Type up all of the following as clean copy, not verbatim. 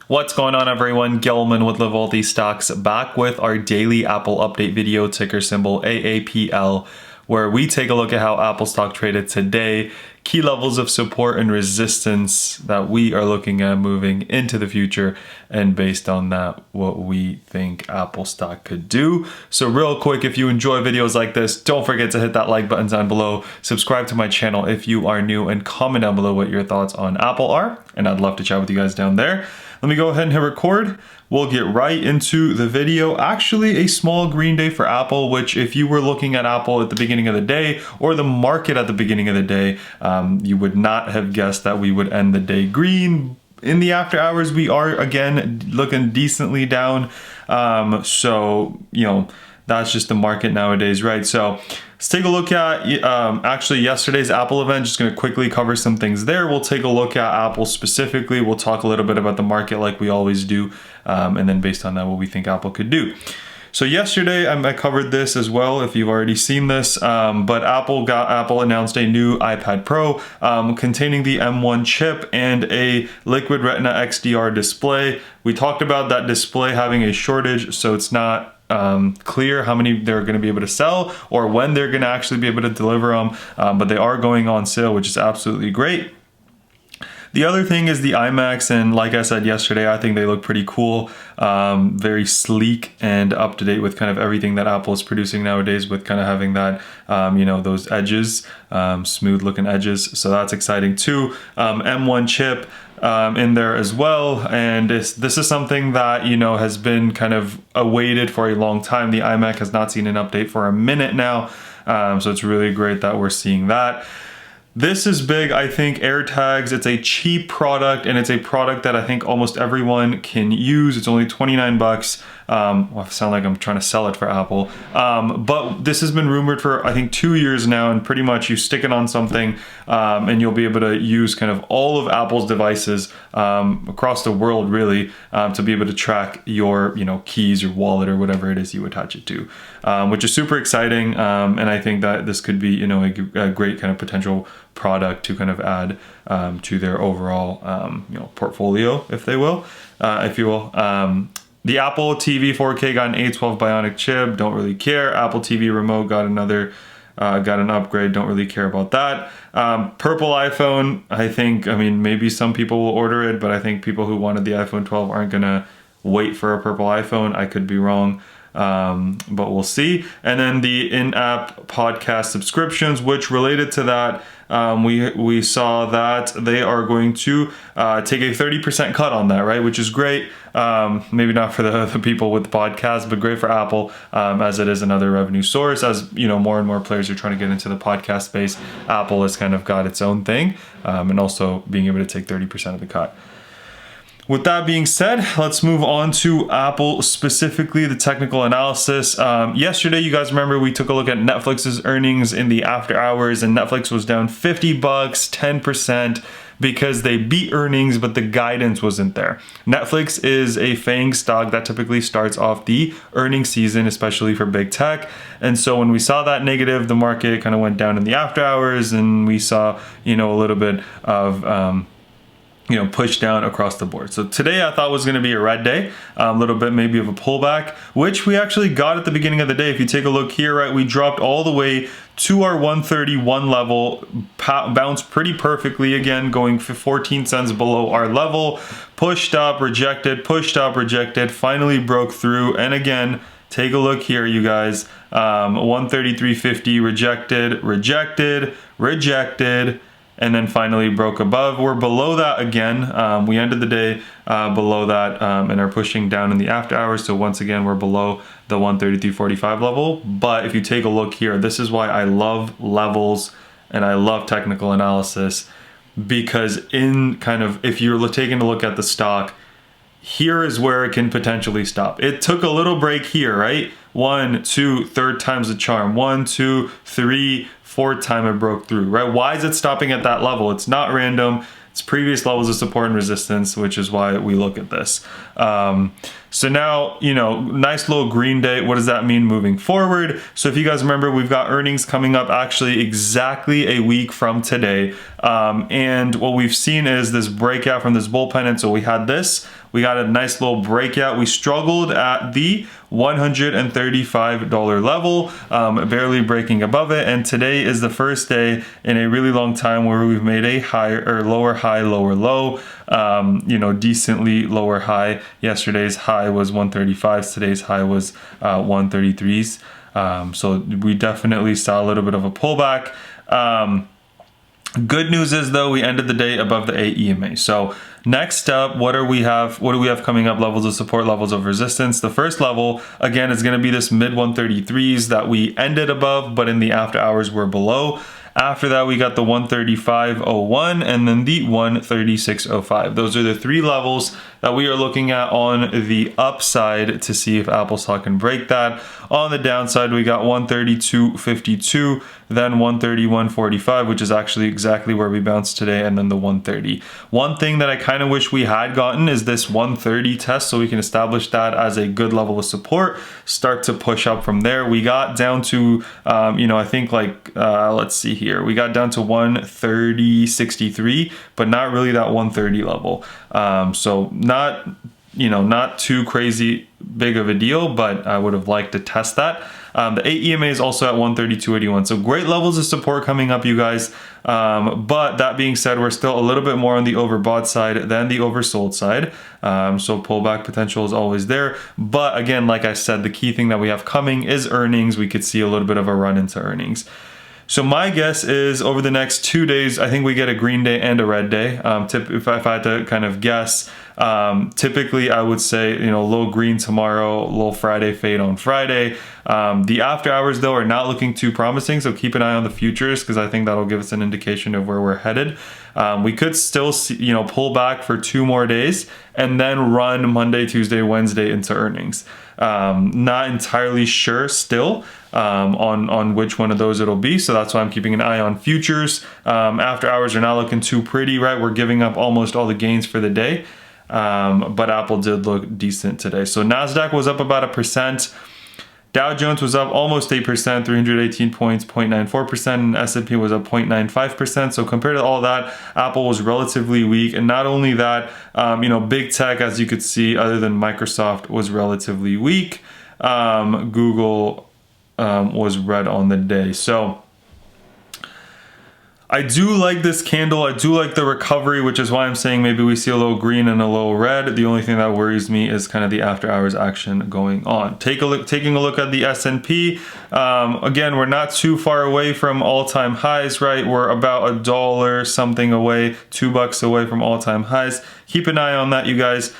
What's going on, everyone? Gilman with Wellthy Stocks, back with our daily Apple update video, ticker symbol AAPL, where we take a look at how Apple stock traded today, key levels of support and resistance that we are looking at moving into the future, and based on that, what we think Apple stock could do. So real quick, if you enjoy videos like this, don't forget to hit that like button down below, subscribe to my channel if you are new, and comment down below what your thoughts on Apple are, and I'd love to chat with you guys down there. Let me go ahead and hit record. We'll get right into the video. Actually, a small green day for Apple, which if you were looking at Apple at the beginning of the day or the market at the beginning of the day, you would not have guessed that we would end the day green. In the after hours, we are again looking decently down. So, you know, that's just the market nowadays, right? So let's take a look at actually yesterday's Apple event. Just going to quickly cover some things there. We'll take a look at Apple specifically. We'll talk a little bit about the market like we always do. And then based on that, what we think Apple could do. So yesterday, I covered this as well if you've already seen this, but Apple announced a new iPad Pro containing the M1 chip and a Liquid Retina XDR display. We talked about that display having a shortage, so it's not clear how many they're going to be able to sell or when they're going to actually be able to deliver them, but they are going on sale, which is absolutely great. The other thing is the iMacs, and like I said yesterday, I think they look pretty cool, very sleek and up to date with kind of everything that Apple is producing nowadays, with kind of having that, you know, those edges, smooth looking edges. So that's exciting too. M1 chip in there as well, and this is something that, you know, has been kind of awaited for a long time. The iMac has not seen an update for a minute now, so it's really great that we're seeing that. This is big, I think. AirTags, it's a cheap product, and it's a product that I think almost everyone can use. It's only 29 bucks. Well, I sound like I'm trying to sell it for Apple. But this has been rumored for, I think, 2 years now, and pretty much you stick it on something and you'll be able to use kind of all of Apple's devices across the world, really, to be able to track your, you know, keys or wallet or whatever it is you attach it to, which is super exciting. And I think that this could be, you know, a great kind of potential product to kind of add to their overall, you know, portfolio, if you will. The Apple TV 4K got an A12 Bionic chip. Don't really care. Apple TV remote got another, got an upgrade. Don't really care about that. Purple iPhone. I think, I mean, maybe some people will order it, but I think people who wanted the iPhone 12 aren't gonna wait for a purple iPhone. I could be wrong. But we'll see. And then the in-app podcast subscriptions, which related to that, we saw that they are going to take a 30% cut on that, right? Which is great. Maybe not for the people with the podcast, but great for Apple, as it is another revenue source. As you know, more and more players are trying to get into the podcast space. Apple has kind of got its own thing, and also being able to take 30% of the cut. With that being said, let's move on to Apple, specifically the technical analysis. Yesterday, you guys remember we took a look at Netflix's earnings in the after hours, and Netflix was down 50 bucks, 10%, because they beat earnings, but the guidance wasn't there. Netflix is a FANG stock that typically starts off the earnings season, especially for big tech. And so when we saw that negative, the market kind of went down in the after hours, and we saw, you know, a little bit of, you know, push down across the board. So today I thought was going to be a red day, a little bit maybe of a pullback, which we actually got at the beginning of the day. If you take a look here, right, we dropped all the way to our 131 level, bounced pretty perfectly again, going 14 cents below our level, pushed up, rejected, finally broke through. And again, take a look here, you guys, 133.50, rejected, and then finally broke above. We're below that again. We ended the day below that and are pushing down in the after hours. So once again, we're below the 133.45 level. But if you take a look here, this is why I love levels and I love technical analysis, because in kind of, if you're taking a look at the stock, here is where it can potentially stop. It took a little break here, right? 1, 2, third time's the charm. 1, 2, 3, fourth time it broke through, right? Why is it stopping at that level? It's not random. It's previous levels of support and resistance, which is why we look at this. So now, you know, nice little green day. What does that mean moving forward? So if you guys remember, we've got earnings coming up actually exactly a week from today. And what we've seen is this breakout from this bull pennant. So we had this, We got a nice little breakout. We struggled at the $135 level, barely breaking above it. And today is the first day in a really long time where we've made a higher or lower high, lower low, decently lower high. Yesterday's high was 135. Today's high was 133s. So we definitely saw a little bit of a pullback. Good news is though, we ended the day above the AEMA. So next up, what do we have coming up? Levels of support, levels of resistance. The first level, again, is going to be this mid 133s that we ended above, but in the after hours we're below. After that, we got the 135.01 and then the 136.05. Those are the three levels that we are looking at on the upside to see if Apple stock can break that. On the downside, we got 132.52, then 131.45, which is actually exactly where we bounced today, and then the 130. One thing that I kind of wish we had gotten is this 130 test, so we can establish that as a good level of support, start to push up from there. We got down to, I think let's see here. We got down to 130.63, but not really that 130 level. So not too crazy big of a deal, but I would have liked to test that. The AEMA is also at 132.81. So great levels of support coming up, you guys. But that being said, we're still a little bit more on the overbought side than the oversold side. So pullback potential is always there. But again, like I said, the key thing that we have coming is earnings. We could see a little bit of a run into earnings. So my guess is over the next 2 days, I think we get a green day and a red day. If I had to kind of guess, typically I would say, low green tomorrow, low Friday fade on Friday. The after hours though are not looking too promising. So keep an eye on the futures because I think that'll give us an indication of where we're headed. We could still see, pull back for 2 more days and then run Monday, Tuesday, Wednesday into earnings. Not entirely sure still on which one of those it'll be, so that's why I'm keeping an eye on futures. After hours are not looking too pretty, right? We're giving up almost all the gains for the day, but Apple did look decent today. So NASDAQ was up about 1%. Dow Jones was up almost 8%, 318 points, 0.94%, and S&P was up 0.95%. So compared to all that, Apple was relatively weak. And not only that, big tech, as you could see, other than Microsoft, was relatively weak. Google was red on the day. So I do like this candle. I do like the recovery, which is why I'm saying maybe we see a little green and a little red. The only thing that worries me is kind of the after hours action going on. Taking a look at the S&P. Again, we're not too far away from all-time highs, right? We're about $1 something away, $2 away from all-time highs. Keep an eye on that, you guys.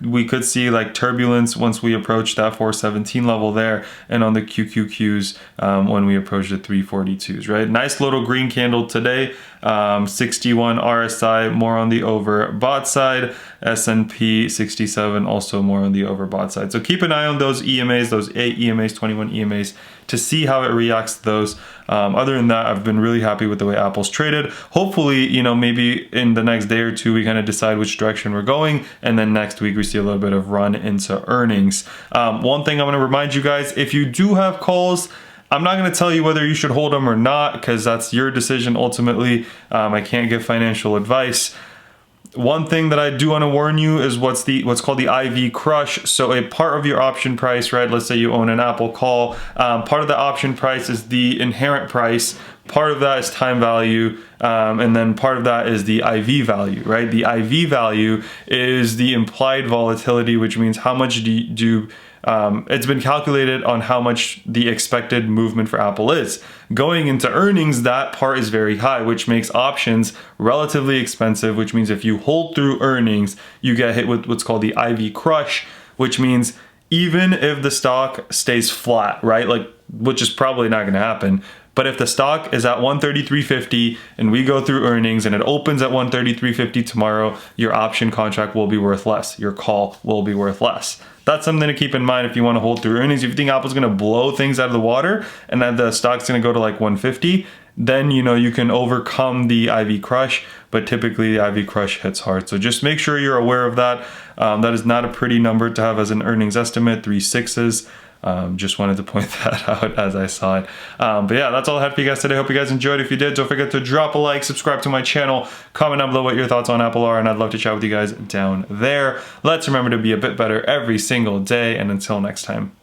We could see like turbulence once we approach that 417 level there, and on the QQQs when we approach the 342s, right? Nice little green candle today. 61 RSI, more on the overbought side. S&P 67, also more on the overbought side. So keep an eye on those EMAs, those 8 EMAs, 21 EMAs, to see how it reacts to those. Other than that, I've been really happy with the way Apple's traded. Hopefully, maybe in the next day or two, we kind of decide which direction we're going. And then next week, we see a little bit of run into earnings. One thing I'm going to remind you guys, if you do have calls, I'm not going to tell you whether you should hold them or not, because that's your decision ultimately. I can't give financial advice. One thing that I do want to warn you is what's called the IV crush. So a part of your option price, right? Let's say you own an Apple call. Part of the option price is the inherent price. Part of that is time value, and then part of that is the IV value, right? The IV value is the implied volatility, which means how much it's been calculated on how much the expected movement for Apple is. Going into earnings, that part is very high, which makes options relatively expensive, which means if you hold through earnings, you get hit with what's called the IV crush, which means even if the stock stays flat, right? Which is probably not going to happen. But if the stock is at 133.50 and we go through earnings and it opens at 133.50 tomorrow, your option contract will be worth less. Your call will be worth less. That's something to keep in mind if you want to hold through earnings. If you think Apple's going to blow things out of the water and that the stock's going to go to like 150, then you can overcome the IV crush, but typically the IV crush hits hard. So just make sure you're aware of that. That is not a pretty number to have as an earnings estimate, 3 6s. Just wanted to point that out as I saw it. But yeah, that's all I had for you guys today. Hope you guys enjoyed. If you did, don't forget to drop a like, subscribe to my channel, comment down below what your thoughts on Apple are, and I'd love to chat with you guys down there. Let's remember to be a bit better every single day, and until next time.